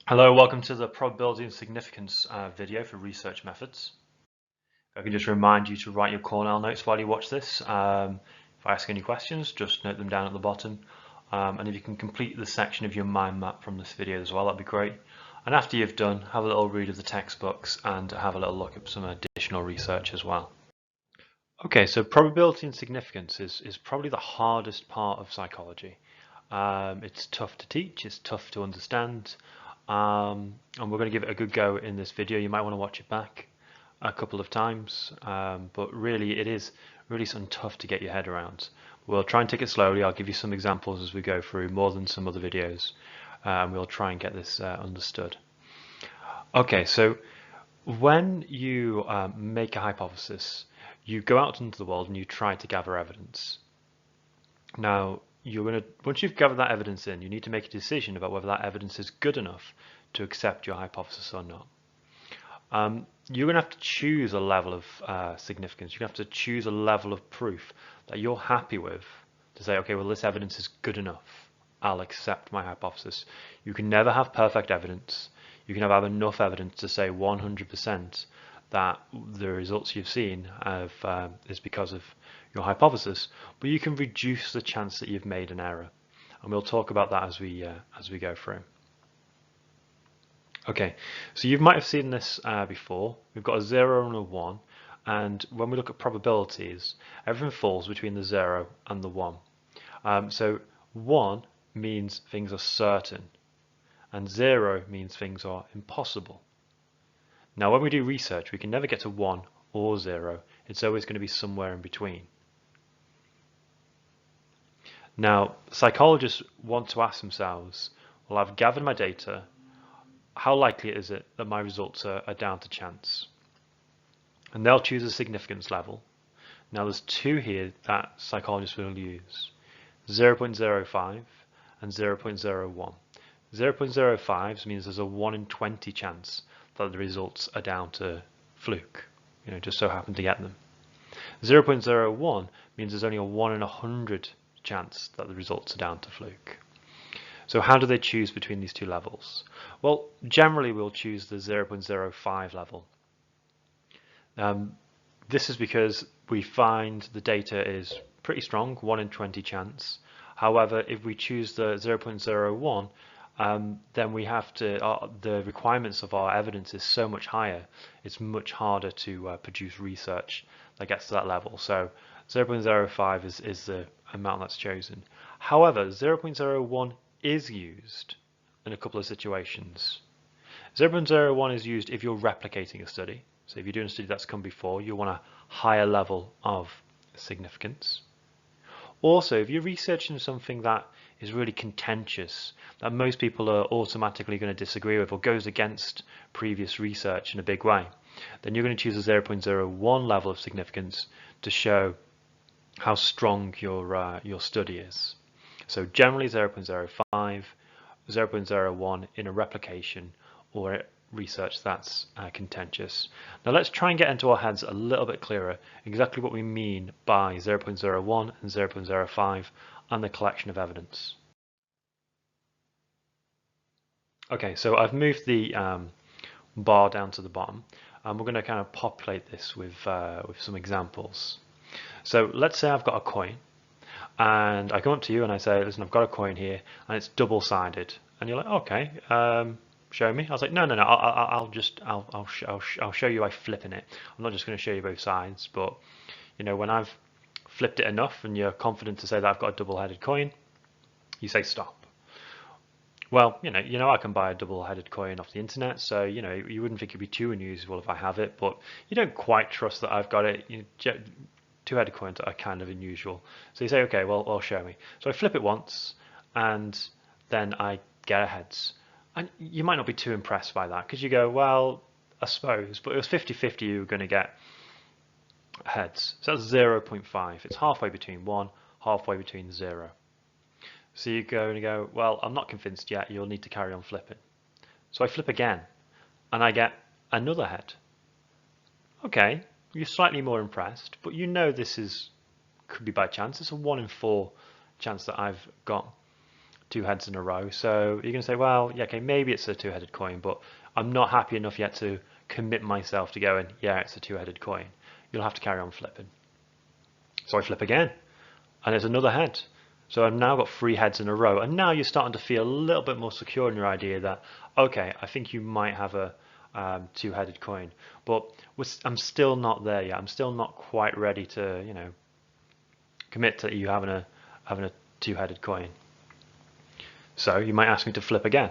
Hello, welcome to the probability and significance video for research methods. I can just remind you to write your Cornell notes while you watch this. If I ask any questions, just note them down at the bottom. And if you can complete the section of your mind map from this video as well, that'd be great. And after you've done, have a little read of the textbooks and have a little look at some additional research as well. Okay, so probability and significance is probably the hardest part of psychology. It's tough to teach, it's tough to understand, and we're going to give it a good go in this video. You might want to watch it back a couple of times, but really it is really something tough to get your head around. We'll try and take it slowly. I'll give you some examples as we go through, more than some other videos, and we'll try and get this understood. Okay, so when you make a hypothesis, you go out into the world and you try to gather evidence. Now, once you've gathered that evidence in, you need to make a decision about whether that evidence is good enough to accept your hypothesis or not. You're going to have to choose a level of significance. You're going to have to choose a level of proof that you're happy with to say, okay, well, this evidence is good enough. I'll accept my hypothesis. You can never have perfect evidence. You can never have enough evidence to say 100% that the results you've seen is because of your hypothesis, but you can reduce the chance that you've made an error, and we'll talk about that as we go through. Okay, so you might have seen this before. We've got a 0 and a 1, and when we look at probabilities, everything falls between the 0 and the 1. So 1 means things are certain, and 0 means things are impossible. Now, when we do research, we can never get to 1 or 0. It's always going to be somewhere in between. Now, psychologists want to ask themselves, well, I've gathered my data. How likely is it that my results are down to chance? And they'll choose a significance level. Now, there's two here that psychologists will use, 0.05 and 0.01. 0.05 means there's a 1 in 20 chance that the results are down to fluke, just so happen to get them. 0.01 means there's only a 1 in 100 chance that the results are down to fluke. So how do they choose between these two levels? Well, generally we'll choose the 0.05 level. This is because we find the data is pretty strong, 1 in 20 chance. However, if we choose the 0.01, then we have to, the requirements of our evidence is so much higher, it's much harder to produce research that gets to that level. So 0.05 is the amount that's chosen. However, 0.01 is used in a couple of situations. 0.01 is used if you're replicating a study. So if you're doing a study that's come before, you want a higher level of significance. Also, if you're researching something that is really contentious, that most people are automatically going to disagree with or goes against previous research in a big way, then you're going to choose a 0.01 level of significance to show how strong your study is. So generally 0.05, 0.01 in a replication or research that's contentious. Now let's try and get into our heads a little bit clearer exactly what we mean by 0.01 and 0.05 and the collection of evidence. Okay, so I've moved the bar down to the bottom, and we're going to kind of populate this with some examples. So let's say I've got a coin, and I come up to you and I say, listen, I've got a coin here, and it's double-sided, and you're like, okay, show me. I was like, no, I'll show you by flipping it. I'm not just going to show you both sides, but when I've flipped it enough and you're confident to say that I've got a double-headed coin, you say stop. Well, I can buy a double-headed coin off the internet, so you wouldn't think it'd be too unusual if I have it, but you don't quite trust that I've got it. Two-headed coins are kind of unusual. So you say, okay, well, show me. So I flip it once, and then I get a heads. And you might not be too impressed by that, because you go, well, I suppose, but it was 50-50 you were going to get heads. So that's 0.5. It's halfway between 1, halfway between 0. So you go and you go, well, I'm not convinced yet, you'll need to carry on flipping. So I flip again, and I get another head. Okay, you're slightly more impressed, but this could be by chance. It's a 1 in 4 chance that I've got two heads in a row. So you're going to say, well, yeah, okay, maybe it's a two-headed coin, but I'm not happy enough yet to commit myself to going, yeah, it's a two-headed coin. You'll have to carry on flipping. So I flip again, and it's another head. So I've now got three heads in a row, and now you're starting to feel a little bit more secure in your idea that, okay, I think you might have a two-headed coin, but I'm still not there yet. I'm still not quite ready to, commit to you having a two-headed coin. So you might ask me to flip again,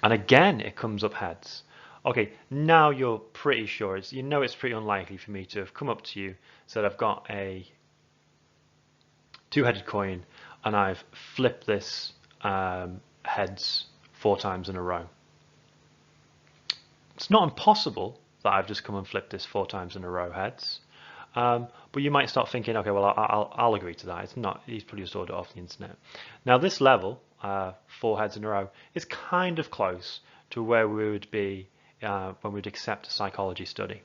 and again it comes up heads. Okay, now you're pretty sure. It's pretty unlikely for me to have come up to you, said I've got a two-headed coin, and I've flipped this heads 4 times in a row. It's not impossible that I've just come and flipped this 4 times in a row heads, but you might start thinking, okay, well, I'll agree to that. It's not. He's probably just ordered it off the internet. Now this level, 4 heads in a row, is kind of close to where we would be when we'd accept a psychology study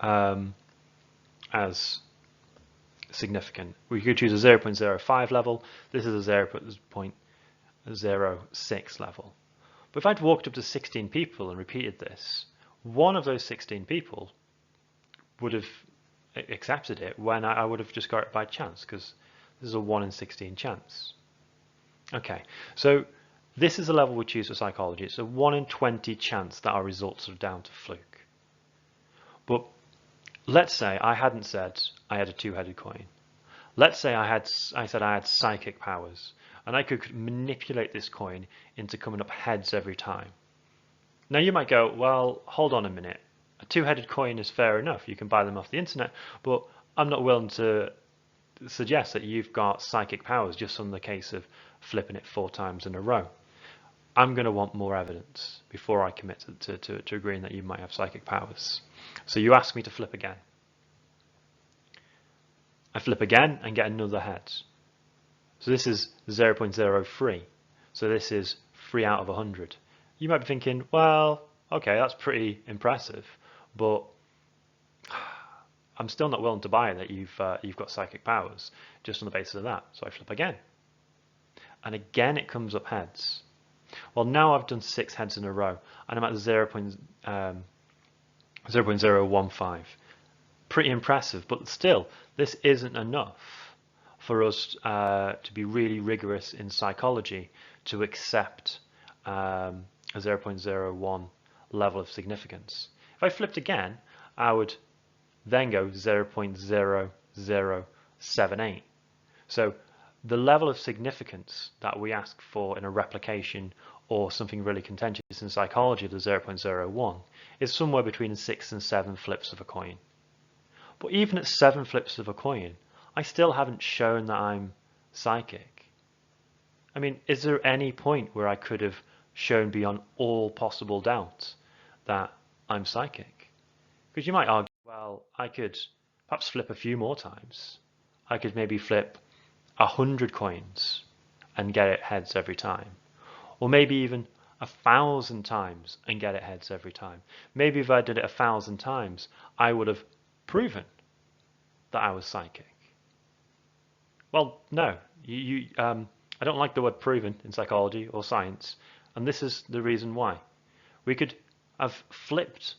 as significant. We could choose a 0.05 level. This is a 0.06 level. But if I'd walked up to 16 people and repeated this, one of those 16 people would have accepted it when I would have just got it by chance, because this is a 1 in 16 chance. Okay, so this is the level we choose for psychology. It's a 1 in 20 chance that our results are down to fluke. But let's say I hadn't said I had a two-headed coin. Let's say I said I had psychic powers, and I could manipulate this coin into coming up heads every time. Now you might go, well, hold on a minute. A two-headed coin is fair enough. You can buy them off the internet, but I'm not willing to suggest that you've got psychic powers just on the case of flipping it 4 times in a row. I'm going to want more evidence before I commit to agreeing that you might have psychic powers. So you ask me to flip again. I flip again and get another head. So this is 0.03. So this is 3 out of 100. You might be thinking, well, okay, that's pretty impressive, but I'm still not willing to buy that you've got psychic powers just on the basis of that. So I flip again. And again it comes up heads. Well, now I've done 6 heads in a row, and I'm at 0.015. Pretty impressive, but still, this isn't enough for us to be really rigorous in psychology to accept a 0.01 level of significance. If I flipped again, I would then go 0.0078. So the level of significance that we ask for in a replication or something really contentious in psychology of the 0.01 is somewhere between 6 and 7 flips of a coin. But even at 7 flips of a coin, I still haven't shown that I'm psychic. I mean, is there any point where I could have shown beyond all possible doubt that I'm psychic? Because you might argue, well, I could perhaps flip a few more times. I could maybe flip 100 coins and get it heads every time. Or maybe even 1,000 times and get it heads every time. Maybe if I did it 1,000 times, I would have proven that I was psychic. Well, no. I don't like the word proven in psychology or science, and this is the reason why. We could have flipped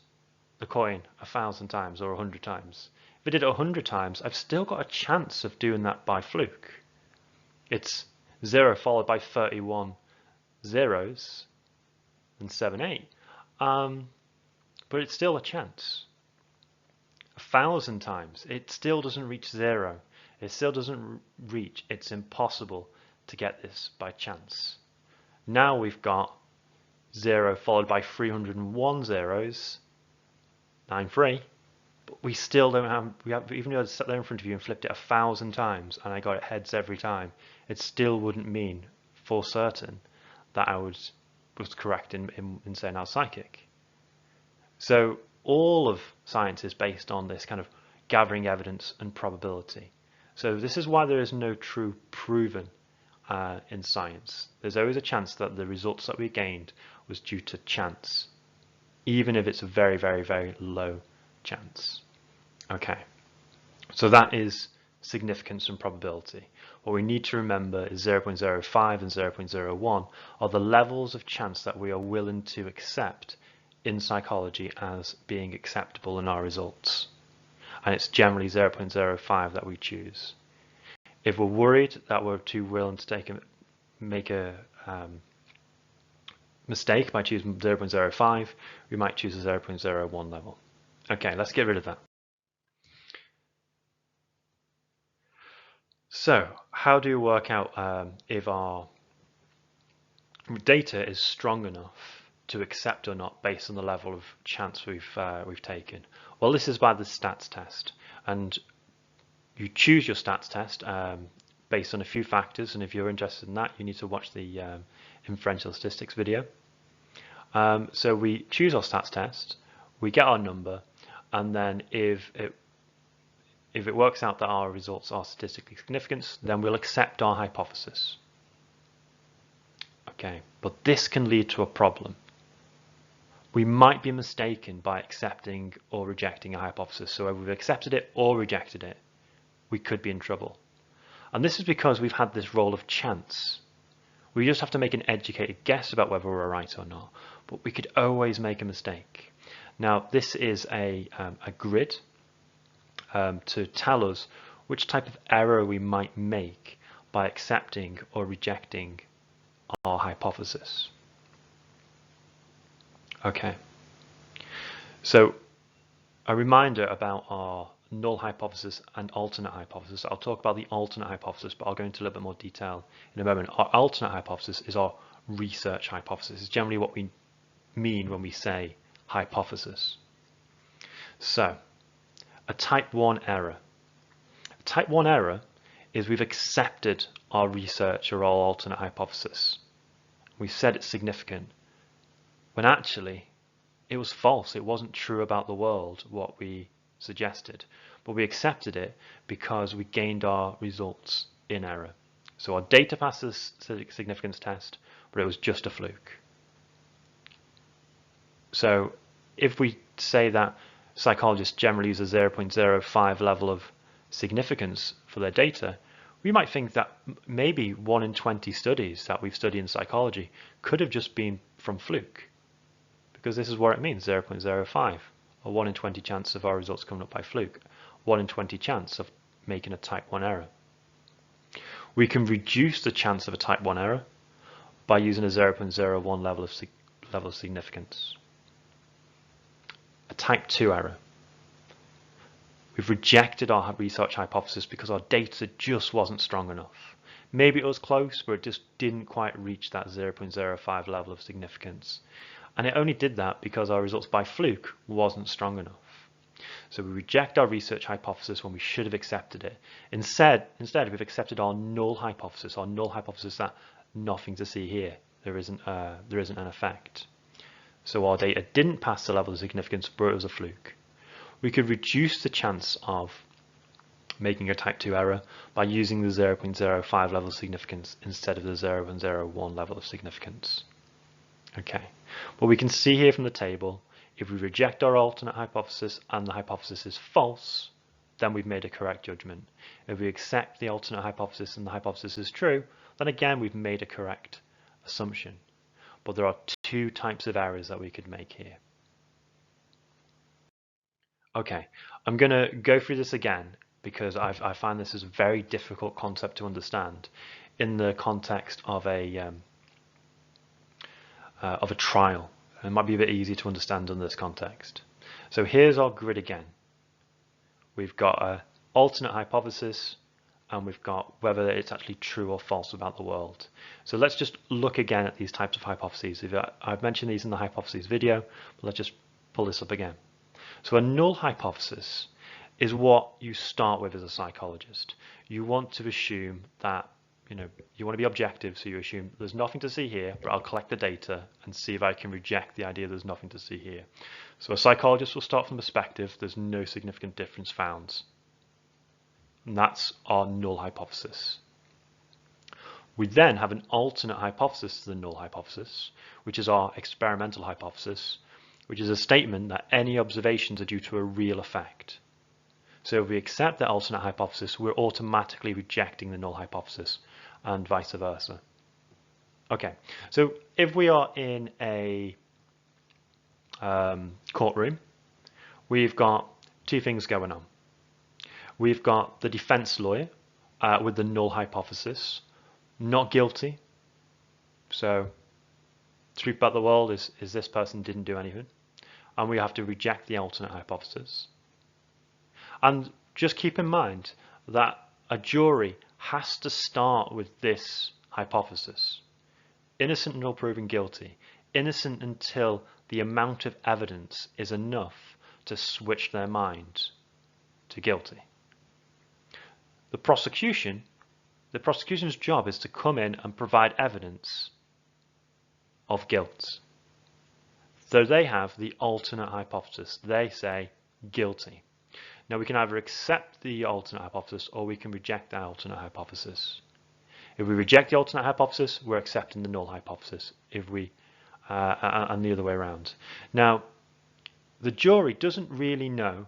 the coin 1,000 times or 100 times. If I did it 100 times, I've still got a chance of doing that by fluke. It's 0 followed by 31 zeros and 7, 8. But it's still a chance. 1,000 times, it still doesn't reach 0. It still doesn't reach, it's impossible to get this by chance. Now we've got 0 followed by 301 zeros, 93, but we still don't have, even though I sat there in front of you and flipped it 1,000 times and I got it heads every time, it still wouldn't mean for certain that I was correct in saying I was psychic. So all of science is based on this kind of gathering evidence and probability. So this is why there is no true proven in science. There's always a chance that the results that we gained was due to chance, even if it's a very, very, very low chance. Okay, so that is significance and probability. What we need to remember is 0.05 and 0.01 are the levels of chance that we are willing to accept in psychology as being acceptable in our results. And it's generally 0.05 that we choose. If we're worried that we're too willing to make a mistake by choosing 0.05, we might choose a 0.01 level. Okay, let's get rid of that. So, how do you work out if our data is strong enough to accept or not based on the level of chance we've taken? Well, this is by the stats test, and you choose your stats test based on a few factors, and if you're interested in that, you need to watch the inferential statistics video. So we choose our stats test, we get our number, and then if it works out that our results are statistically significant, then we'll accept our hypothesis. Okay, but this can lead to a problem. We might be mistaken by accepting or rejecting a hypothesis. So whether we've accepted it or rejected it, we could be in trouble. And this is because we've had this role of chance. We just have to make an educated guess about whether we're right or not, but we could always make a mistake. Now, this is a grid to tell us which type of error we might make by accepting or rejecting our hypothesis. Okay, so a reminder about our null hypothesis and alternate hypothesis. I'll talk about the alternate hypothesis, but I'll go into a little bit more detail in a moment. Our alternate hypothesis is our research hypothesis. It's generally what we mean when we say hypothesis. So, a type 1 error. A type 1 error is we've accepted our research or our alternate hypothesis. We said it's significant, when actually it was false. It wasn't true about the world, what we suggested, but we accepted it because we gained our results in error. So our data passed the significance test, but it was just a fluke. So if we say that psychologists generally use a 0.05 level of significance for their data, we might think that maybe 1 in 20 studies that we've studied in psychology could have just been from fluke, because this is what it means, 0.05, a 1 in 20 chance of our results coming up by fluke, 1 in 20 chance of making a type 1 error. We can reduce the chance of a type 1 error by using a 0.01 level of significance. A type 2 error. We've rejected our research hypothesis because our data just wasn't strong enough. Maybe it was close, but it just didn't quite reach that 0.05 level of significance. And it only did that because our results by fluke wasn't strong enough. So we reject our research hypothesis when we should have accepted it. Instead, we've accepted our null hypothesis that nothing to see here. There isn't an effect. So our data didn't pass the level of significance, but it was a fluke. We could reduce the chance of making a type 2 error by using the 0.05 level of significance instead of the 0.01 level of significance. Okay, well, we can see here from the table, if we reject our alternate hypothesis and the hypothesis is false, then we've made a correct judgment. If we accept the alternate hypothesis and the hypothesis is true, then again we've made a correct assumption. But there are two types of errors that we could make here. Okay, I'm going to go through this again because I find this is a very difficult concept to understand in the context of a trial. It might be a bit easier to understand in this context. So here's our grid again. We've got an alternate hypothesis, and we've got whether it's actually true or false about the world. So let's just look again at these types of hypotheses. I've mentioned these in the hypotheses video, but let's just pull this up again. So a null hypothesis is what you start with as a psychologist. You want to assume that, you want to be objective, so you assume there's nothing to see here, but I'll collect the data and see if I can reject the idea there's nothing to see here. So a psychologist will start from the perspective there's no significant difference found. And that's our null hypothesis. We then have an alternate hypothesis to the null hypothesis, which is our experimental hypothesis, which is a statement that any observations are due to a real effect. So if we accept the alternate hypothesis, we're automatically rejecting the null hypothesis, and vice versa. Okay, so if we are in a courtroom, we've got two things going on. We've got the defense lawyer with the null hypothesis, not guilty. So the truth about the world is this person didn't do anything, and we have to reject the alternate hypothesis. And just keep in mind that a jury has to start with this hypothesis. Innocent until proven guilty. Innocent until the amount of evidence is enough to switch their mind to guilty. The prosecution's job is to come in and provide evidence of guilt. So they have the alternate hypothesis. They say guilty. Now we can either accept the alternate hypothesis or we can reject the alternate hypothesis. If we reject the alternate hypothesis, we're accepting the null hypothesis. If we and the other way around. Now, the jury doesn't really know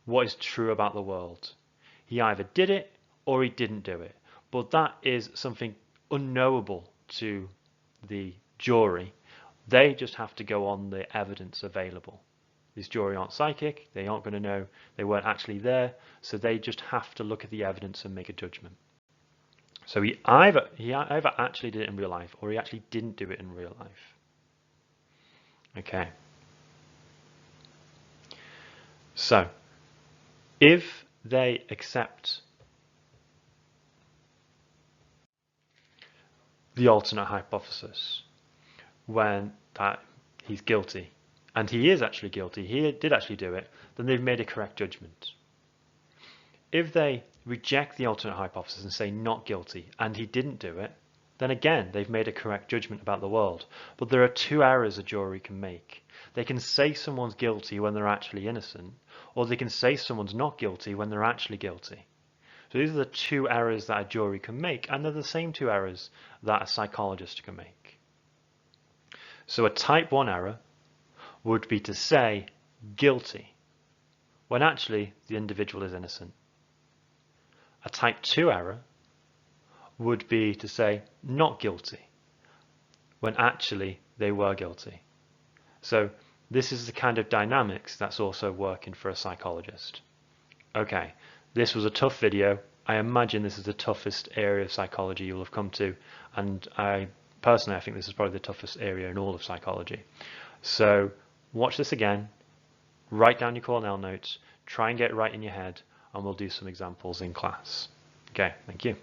what is true about the world. He either did it or he didn't do it. But that is something unknowable to the jury. They just have to go on the evidence available. These jury aren't psychic. They aren't going to know. They weren't actually there. So they just have to look at the evidence and make a judgment. So he either actually did it in real life or he actually didn't do it in real life. Okay. So if they accept the alternate hypothesis when that he's guilty, and he is actually guilty, he did actually do it, then they've made a correct judgment. If they reject the alternate hypothesis and say not guilty, and he didn't do it, then again, they've made a correct judgment about the world. But there are two errors a jury can make. They can say someone's guilty when they're actually innocent, or they can say someone's not guilty when they're actually guilty. So these are the two errors that a jury can make, and they're the same two errors that a psychologist can make. So a type 1 error would be to say guilty when actually the individual is innocent. A type 2 error would be to say not guilty when actually they were guilty. So this is the kind of dynamics that's also working for a psychologist. Okay, this was a tough video. I imagine this is the toughest area of psychology you'll have come to, and I think this is probably the toughest area in all of psychology. So watch this again, write down your Cornell notes, try and get it right in your head, and we'll do some examples in class. Okay, thank you.